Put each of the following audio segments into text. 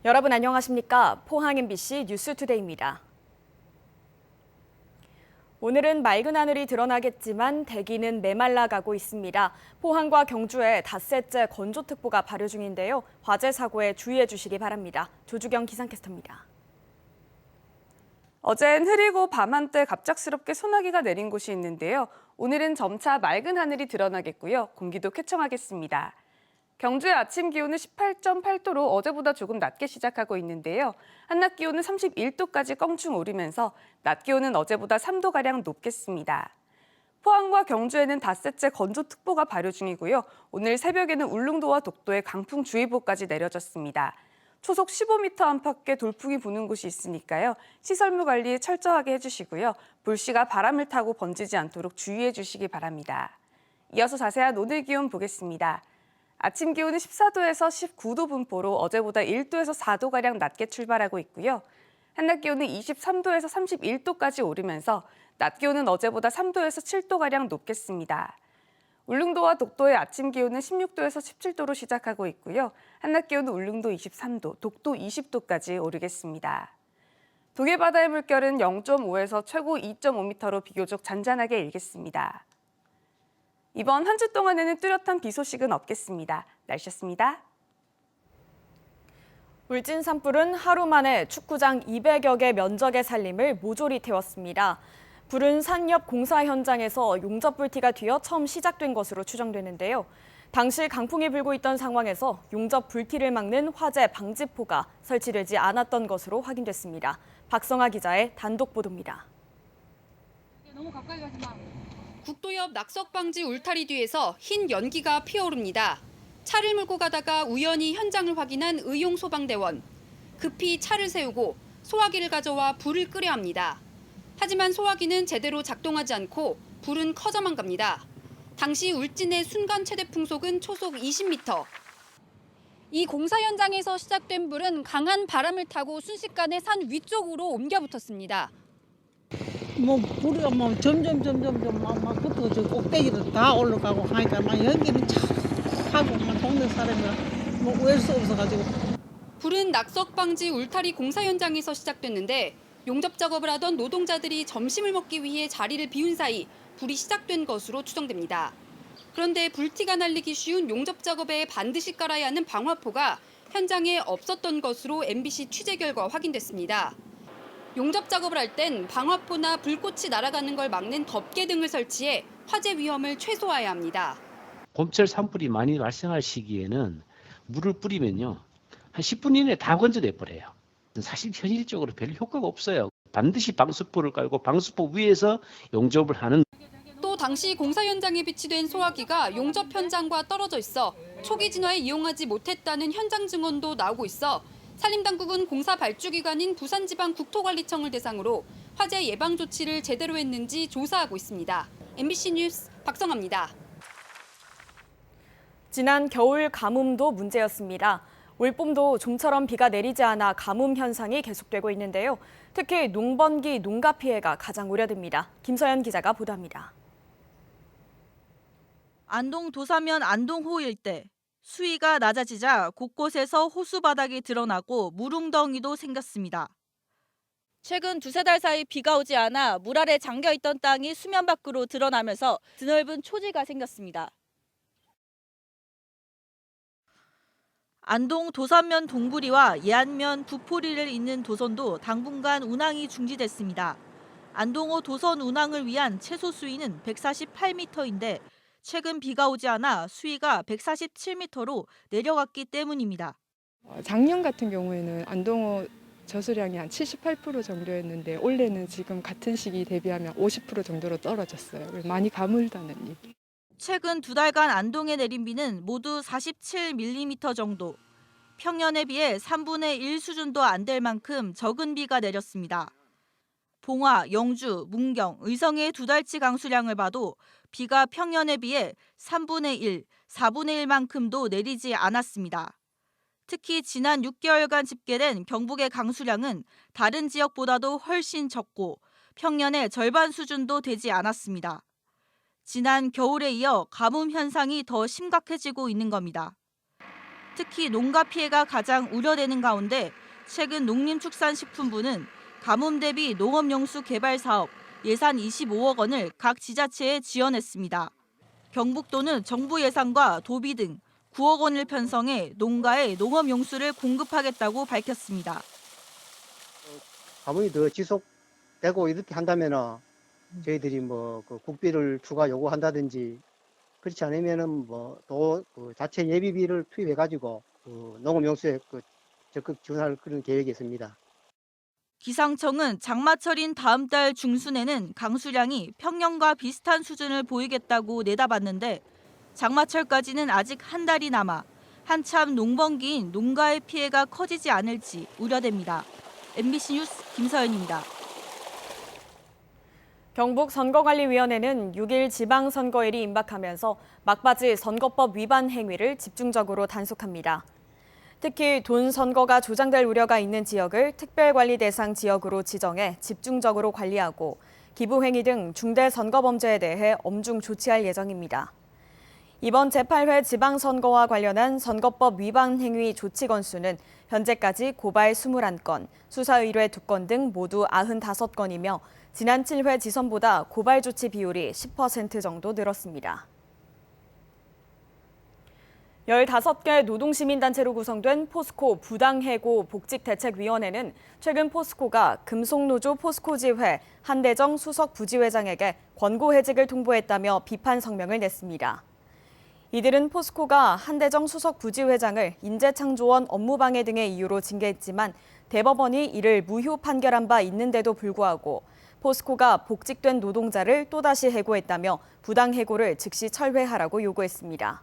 여러분 안녕하십니까? 포항 MBC 뉴스투데이입니다. 오늘은 맑은 하늘이 드러나겠지만 대기는 메말라가고 있습니다. 포항과 경주에 닷새째 건조특보가 발효 중인데요. 화재 사고에 주의해 주시기 바랍니다. 조주경 기상캐스터입니다. 어젠 흐리고 밤 한때 갑작스럽게 소나기가 내린 곳이 있는데요. 오늘은 점차 맑은 하늘이 드러나겠고요. 공기도 쾌청하겠습니다. 경주의 아침 기온은 18.8도로 어제보다 조금 낮게 시작하고 있는데요. 한낮 기온은 31도까지 껑충 오르면서 낮 기온은 어제보다 3도가량 높겠습니다. 포항과 경주에는 닷새째 건조특보가 발효 중이고요. 오늘 새벽에는 울릉도와 독도에 강풍주의보까지 내려졌습니다. 초속 15m 안팎의 돌풍이 부는 곳이 있으니까요. 시설물 관리 철저하게 해주시고요. 불씨가 바람을 타고 번지지 않도록 주의해 주시기 바랍니다. 이어서 자세한 오늘 기온 보겠습니다. 아침 기온은 14도에서 19도 분포로 어제보다 1도에서 4도가량 낮게 출발하고 있고요. 한낮 기온은 23도에서 31도까지 오르면서 낮 기온은 어제보다 3도에서 7도가량 높겠습니다. 울릉도와 독도의 아침 기온은 16도에서 17도로 시작하고 있고요. 한낮 기온은 울릉도 23도, 독도 20도까지 오르겠습니다. 동해 바다의 물결은 0.5에서 최고 2.5m로 비교적 잔잔하게 일겠습니다. 이번 한 주 동안에는 뚜렷한 비 소식은 없겠습니다. 날씨였습니다. 울진 산불은 하루 만에 축구장 200여 개 면적의 살림을 모조리 태웠습니다. 불은 산 옆 공사 현장에서 용접불티가 튀어 처음 시작된 것으로 추정되는데요. 당시 강풍이 불고 있던 상황에서 용접불티를 막는 화재 방지포가 설치되지 않았던 것으로 확인됐습니다. 박성아 기자의 단독 보도입니다. 너무 가까이 가지 마. 국도 옆 낙석 방지 울타리 뒤에서 흰 연기가 피어오릅니다. 차를 몰고 가다가 우연히 현장을 확인한 의용 소방대원. 급히 차를 세우고 소화기를 가져와 불을 끄려 합니다. 하지만 소화기는 제대로 작동하지 않고 불은 커져만 갑니다. 당시 울진의 순간 최대 풍속은 초속 20m. 이 공사 현장에서 시작된 불은 강한 바람을 타고 순식간에 산 위쪽으로 옮겨 붙었습니다. 불이 점점 막 붙어 저 꼭대기로 다 올라가고 하니까 막 연기는 촥 하고 막 동네 사람이 웰 수 없어가지고. 불은 낙석 방지 울타리 공사 현장에서 시작됐는데 용접 작업을 하던 노동자들이 점심을 먹기 위해 자리를 비운 사이 불이 시작된 것으로 추정됩니다. 그런데 불티가 날리기 쉬운 용접 작업에 반드시 깔아야 하는 방화포가 현장에 없었던 것으로 MBC 취재 결과 확인됐습니다. 용접 작업을 할 땐 방화포나 불꽃이 날아가는 걸 막는 덮개 등을 설치해 화재 위험을 최소화해야 합니다. 봄철 산불이 많이 발생할 시기에는 물을 뿌리면요. 한 10분 이내에 다 건져내 버려요. 사실 현실적으로 별 효과가 없어요. 반드시 방수포를 깔고 방수포 위에서 용접을 하는. 또 당시 공사 현장에 비치된 소화기가 용접 현장과 떨어져 있어 초기 진화에 이용하지 못했다는 현장 증언도 나오고 있어 산림당국은 공사 발주기관인 부산지방국토관리청을 대상으로 화재 예방 조치를 제대로 했는지 조사하고 있습니다. MBC 뉴스 박성아입니다. 지난 겨울 가뭄도 문제였습니다. 올봄도 좀처럼 비가 내리지 않아 가뭄 현상이 계속되고 있는데요. 특히 농번기 농가 피해가 가장 우려됩니다. 김서연 기자가 보도합니다. 안동 도사면 안동호 일대. 수위가 낮아지자 곳곳에서 호수 바닥이 드러나고 물웅덩이도 생겼습니다. 최근 두세 달 사이 비가 오지 않아 물 아래 잠겨있던 땅이 수면 밖으로 드러나면서 드넓은 초지가 생겼습니다. 안동 도산면 동부리와 예안면 부포리를 잇는 도선도 당분간 운항이 중지됐습니다. 안동호 도선 운항을 위한 최소 수위는 148m인데 최근 비가 오지 않아 수위가 147m로 내려갔기 때문입니다. 작년 같은 경우에는 안동호 저수량이 한 78% 정도였는데 올해는 지금 같은 시기 대비하면 50% 정도로 떨어졌어요. 많이 가물다는 얘기. 최근 두 달간 안동에 내린 비는 모두 47mm 정도. 평년에 비해 3분의 1 수준도 안 될 만큼 적은 비가 내렸습니다. 봉화, 영주, 문경, 의성의 두 달치 강수량을 봐도 비가 평년에 비해 3분의 1, 4분의 1만큼도 내리지 않았습니다. 특히 지난 6개월간 집계된 경북의 강수량은 다른 지역보다도 훨씬 적고 평년의 절반 수준도 되지 않았습니다. 지난 겨울에 이어 가뭄 현상이 더 심각해지고 있는 겁니다. 특히 농가 피해가 가장 우려되는 가운데 최근 농림축산식품부는 가뭄 대비 농업용수 개발 사업 예산 25억 원을 각 지자체에 지원했습니다. 경북도는 정부 예산과 도비 등 9억 원을 편성해 농가에 농업용수를 공급하겠다고 밝혔습니다. 가뭄이 더 지속되고 이렇게 한다면은 저희들이 그 국비를 추가 요구한다든지 그렇지 않으면은 또 자체 예비비를 투입해 가지고 농업용수에 적극 지원할 그런 계획이 있습니다. 기상청은 장마철인 다음 달 중순에는 강수량이 평년과 비슷한 수준을 보이겠다고 내다봤는데 장마철까지는 아직 한 달이 남아 한참 농번기인 농가의 피해가 커지지 않을지 우려됩니다. MBC 뉴스 김서연입니다. 경북 선거관리위원회는 6일 지방선거일이 임박하면서 막바지 선거법 위반 행위를 집중적으로 단속합니다. 특히 돈 선거가 조장될 우려가 있는 지역을 특별관리 대상 지역으로 지정해 집중적으로 관리하고 기부행위 등 중대 선거범죄에 대해 엄중 조치할 예정입니다. 이번 제8회 지방선거와 관련한 선거법 위반 행위 조치 건수는 현재까지 고발 21건, 수사 의뢰 2건 등 모두 95건이며 지난 7회 지선보다 고발 조치 비율이 10% 정도 늘었습니다. 15개 노동시민단체로 구성된 포스코 부당해고 복직대책위원회는 최근 포스코가 금속노조 포스코지회 한대정 수석 부지회장에게 권고해직을 통보했다며 비판 성명을 냈습니다. 이들은 포스코가 한대정 수석 부지회장을 인재창조원 업무방해 등의 이유로 징계했지만 대법원이 이를 무효 판결한 바 있는데도 불구하고 포스코가 복직된 노동자를 또다시 해고했다며 부당해고를 즉시 철회하라고 요구했습니다.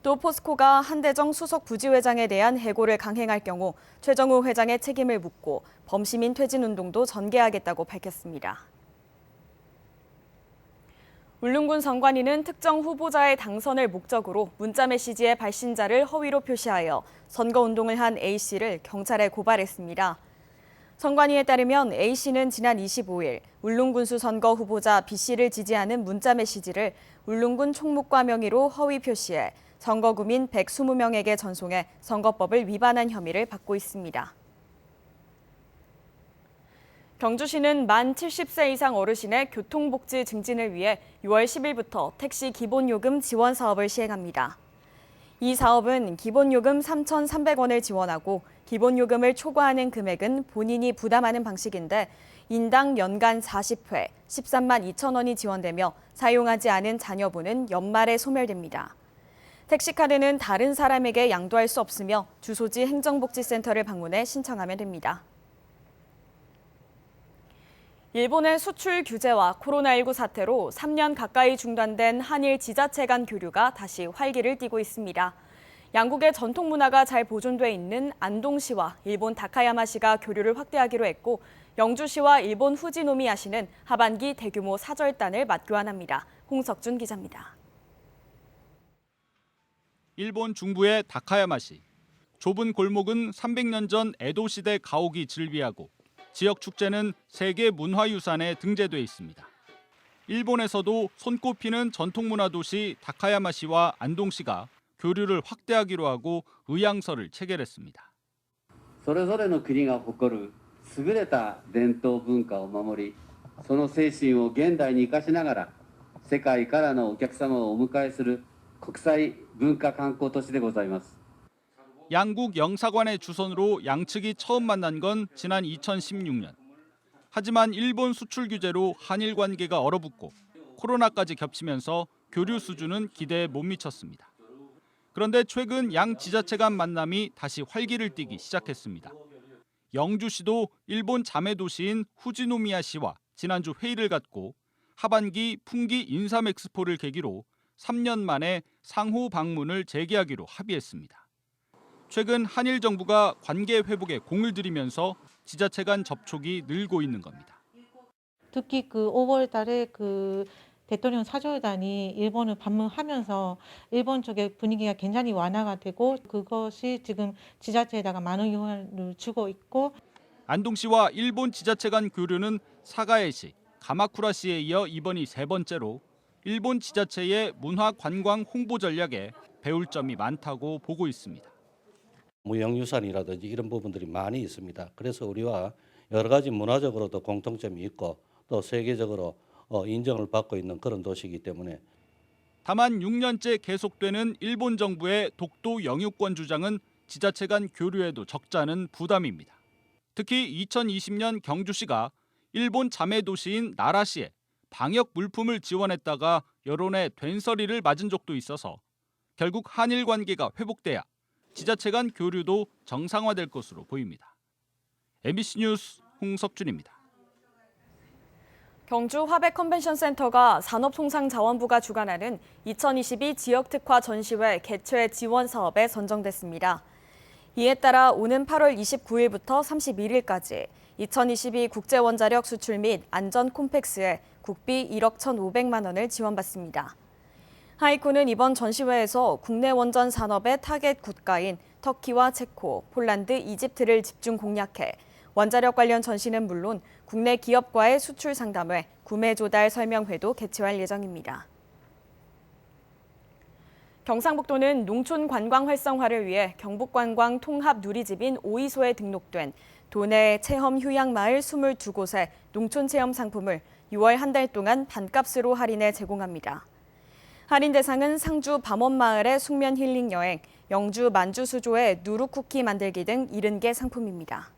또 포스코가 한대정 수석 부지회장에 대한 해고를 강행할 경우 최정우 회장의 책임을 묻고 범시민 퇴진운동도 전개하겠다고 밝혔습니다. 울릉군 선관위는 특정 후보자의 당선을 목적으로 문자메시지의 발신자를 허위로 표시하여 선거운동을 한 A씨를 경찰에 고발했습니다. 선관위에 따르면 A씨는 지난 25일 울릉군수 선거 후보자 B씨를 지지하는 문자메시지를 울릉군 총무과 명의로 허위 표시해 선거구민 120명에게 전송해 선거법을 위반한 혐의를 받고 있습니다. 경주시는 만 70세 이상 어르신의 교통복지 증진을 위해 6월 10일부터 택시 기본요금 지원 사업을 시행합니다. 이 사업은 기본요금 3,300원을 지원하고 기본요금을 초과하는 금액은 본인이 부담하는 방식인데 인당 연간 40회 13만 2천 원이 지원되며 사용하지 않은 자녀분은 연말에 소멸됩니다. 택시카드는 다른 사람에게 양도할 수 없으며 주소지 행정복지센터를 방문해 신청하면 됩니다. 일본의 수출 규제와 코로나19 사태로 3년 가까이 중단된 한일 지자체 간 교류가 다시 활기를 띠고 있습니다. 양국의 전통 문화가 잘 보존돼 있는 안동시와 일본 다카야마시가 교류를 확대하기로 했고 영주시와 일본 후지노미야시는 하반기 대규모 사절단을 맞교환합니다. 홍석준 기자입니다. 일본 중부의 다카야마시. 좁은 골목은 300년 전 에도 시대 가옥이 즐비하고 지역 축제는 세계 문화유산에 등재돼 있습니다. 일본에서도 손꼽히는 전통문화 도시 다카야마시와 안동시가 교류를 확대하기로 하고 의향서를 체결했습니다. それぞれの国が誇る優れた伝統文化を守り、その精神を現代に生かしながら世界からのお客様をお迎えする国際文化観光都市でございます。 양국 영사관의 주선으로 양측이 처음 만난 건 지난 2016년. 하지만 일본 수출 규제로 한일 관계가 얼어붙고 코로나까지 겹치면서 교류 수준은 기대에 못 미쳤습니다. 그런데 최근 양 지자체 간 만남이 다시 활기를 띠기 시작했습니다. 영주시도 일본 자매 도시인 후지노미야시와 지난주 회의를 갖고 하반기 풍기 인삼 엑스포를 계기로 3년 만에 상호 방문을 재개하기로 합의했습니다. 최근 한일 정부가 관계 회복에 공을 들이면서 지자체 간 접촉이 늘고 있는 겁니다. 특히 5월 달에 대통령 사절단이 일본을 방문하면서 일본 쪽의 분위기가 굉장히 완화가 되고 그것이 지금 지자체에다가 많은 영향을 주고 있고 안동시와 일본 지자체 간 교류는 사가에시, 가마쿠라시에 이어 이번이 세 번째로 일본 지자체의 문화 관광 홍보 전략에 배울 점이 많다고 보고 있습니다. 무형유산이라든지 이런 부분들이 많이 있습니다. 그래서 우리와 여러 가지 문화적으로도 공통점이 있고 또 세계적으로 인정을 받고 있는 그런 도시이기 때문에 다만 6년째 계속되는 일본 정부의 독도 영유권 주장은 지자체 간 교류에도 적잖은 부담입니다. 특히 2020년 경주시가 일본 자매 도시인 나라시에 방역 물품을 지원했다가 여론의 된서리를 맞은 적도 있어서 결국 한일 관계가 회복돼야 지자체 간 교류도 정상화될 것으로 보입니다. MBC 뉴스 홍석준입니다. 경주 화백 컨벤션 센터가 산업통상자원부가 주관하는 2022 지역특화 전시회 개최 지원 사업에 선정됐습니다. 이에 따라 오는 8월 29일부터 31일까지 2022 국제원자력 수출 및 안전 콤팩스에 국비 1억 1,500만 원을 지원받습니다. 하이코는 이번 전시회에서 국내 원전 산업의 타겟 국가인 터키와 체코, 폴란드, 이집트를 집중 공략해 원자력 관련 전시는 물론 국내 기업과의 수출 상담회, 구매 조달 설명회도 개최할 예정입니다. 경상북도는 농촌 관광 활성화를 위해 경북관광 통합 누리집인 오이소에 등록된 도내 체험 휴양마을 22곳의 농촌 체험 상품을 6월 한 달 동안 반값으로 할인해 제공합니다. 할인 대상은 상주 밤원마을의 숙면 힐링 여행, 영주 만주수조의 누룩쿠키 만들기 등 70개 상품입니다.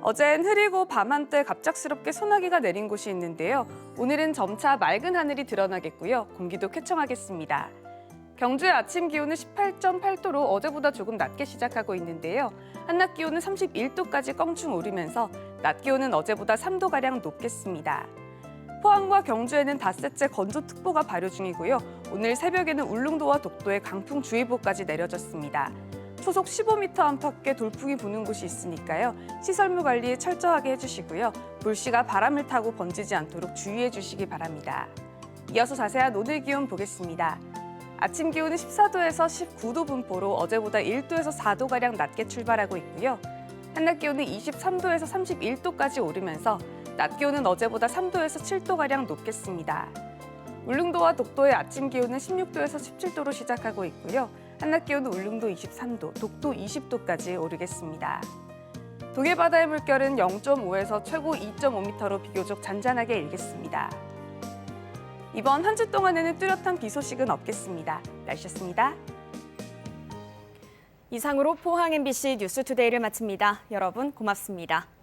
어젠 흐리고 밤한때 갑작스럽게 소나기가 내린 곳이 있는데요. 오늘은 점차 맑은 하늘이 드러나겠고요. 공기도 쾌청하겠습니다. 경주의 아침 기온은 18.8도로 어제보다 조금 낮게 시작하고 있는데요. 한낮 기온은 31도까지 껑충 오르면서 낮 기온은 어제보다 3도가량 높겠습니다. 포항과 경주에는 닷새째 건조특보가 발효 중이고요. 오늘 새벽에는 울릉도와 독도에 강풍주의보까지 내려졌습니다. 초속 15m 안팎의 돌풍이 부는 곳이 있으니까요. 시설물 관리 철저하게 해주시고요. 불씨가 바람을 타고 번지지 않도록 주의해 주시기 바랍니다. 이어서 자세한 오늘 기온 보겠습니다. 아침 기온은 14도에서 19도 분포로 어제보다 1도에서 4도가량 낮게 출발하고 있고요. 한낮 기온은 23도에서 31도까지 오르면서 낮 기온은 어제보다 3도에서 7도가량 높겠습니다. 울릉도와 독도의 아침 기온은 16도에서 17도로 시작하고 있고요. 한낮 기온은 울릉도 23도, 독도 20도까지 오르겠습니다. 동해 바다의 물결은 0.5에서 최고 2.5m로 비교적 잔잔하게 일겠습니다. 이번 한 주 동안에는 뚜렷한 비 소식은 없겠습니다. 날씨였습니다. 이상으로 포항 MBC 뉴스투데이를 마칩니다. 여러분 고맙습니다.